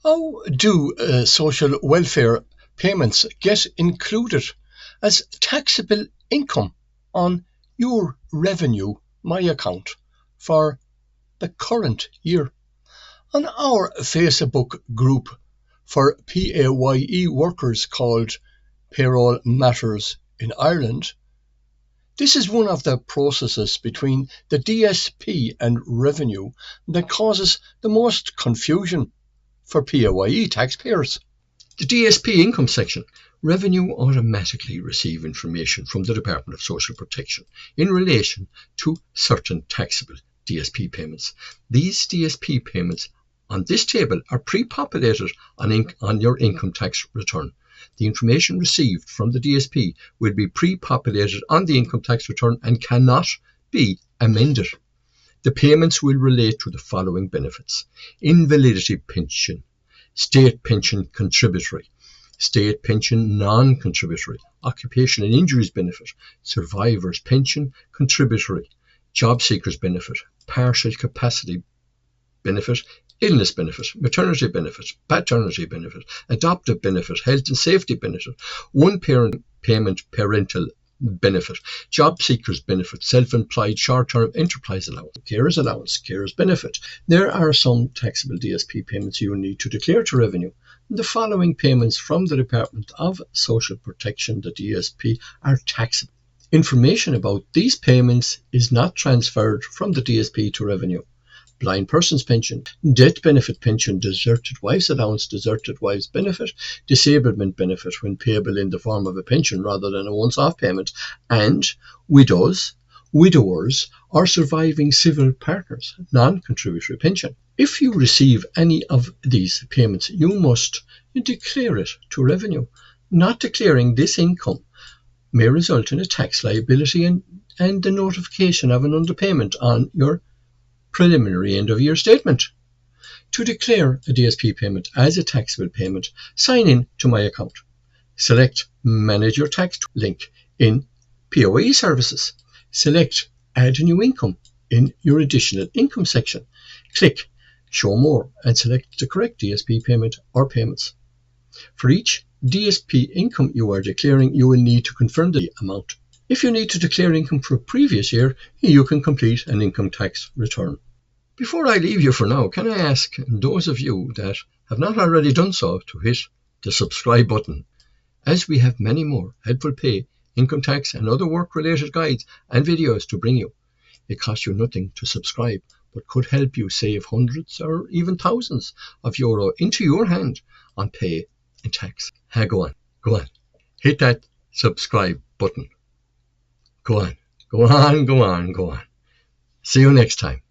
How do social welfare payments get included as taxable income on your revenue, my account, for the current year? On our Facebook group for PAYE workers called Payroll Matters in Ireland, this is one of the processes between the DSP and revenue that causes the most confusion for PAYE taxpayers. The DSP income section. Revenue automatically receive information from the Department of Social Protection in relation to certain taxable DSP payments. These DSP payments on this table are pre-populated on your income tax return. The information received from the DSP will be pre-populated on the income tax return and cannot be amended. The payments will relate to the following benefits: invalidity pension, state pension contributory, state pension non-contributory, occupational injuries benefit, survivors pension contributory, job seekers benefit, partial capacity benefit, illness benefit, maternity benefit, paternity benefit, adoptive benefit, health and safety benefit, one parent payment parental benefit, job seekers benefit, self-employed short-term enterprise allowance, carers benefit. There are some taxable DSP payments you will need to declare to revenue. The following payments from the Department of Social Protection, the DSP, are taxable. Information about these payments is not transferred from the DSP to revenue. Blind person's pension, death benefit pension, deserted wives allowance, deserted wives benefit, disablement benefit when payable in the form of a pension rather than a once-off payment, and widows, widowers, or surviving civil partners, non-contributory pension. If you receive any of these payments, you must declare it to revenue. Not declaring this income may result in a tax liability and the notification of an underpayment on your preliminary end-of-year statement. To declare a DSP payment as a taxable payment, sign in to My Account. Select Manage Your Tax link in PAYE Services. Select Add New Income in your Additional Income section. Click Show More and select the correct DSP payment or payments. For each DSP income you are declaring, you will need to confirm the amount. If you need to declare income for a previous year, you can complete an income tax return. Before I leave you for now, can I ask those of you that have not already done so to hit the subscribe button, as we have many more helpful pay, income tax and other work-related guides and videos to bring you. It costs you nothing to subscribe, but could help you save hundreds or even thousands of euro into your hand on pay and tax. Go on. Hit that subscribe button. Go on. See you next time.